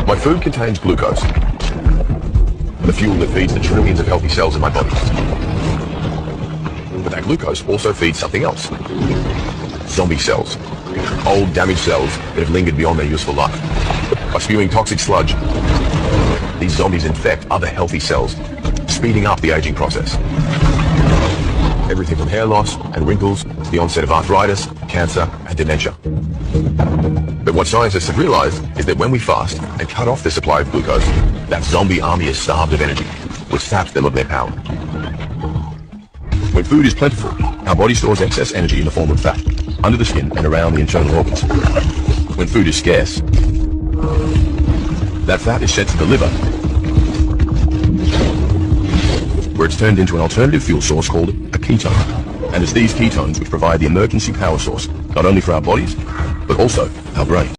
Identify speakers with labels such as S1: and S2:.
S1: My food contains glucose, the fuel that feeds the trillions of healthy cells in my body. But that glucose also feeds something else. Zombie cells. Old, damaged cells that have lingered beyond their useful life. By spewing toxic sludge, these zombies infect other healthy cells, speeding up the aging process. Everything from hair loss and wrinkles to the onset of arthritis, cancer, and dementia. But what scientists have realized is that when we fast and cut off the supply of glucose, that zombie army is starved of energy, which saps them of their power. When food is plentiful, our body stores excess energy in the form of fat, under the skin and around the internal organs. When food is scarce, that fat is sent to the liver, where it's turned into an alternative fuel source called a ketone. And it's these ketones which provide the emergency power source, not only for our bodies, but also our brains.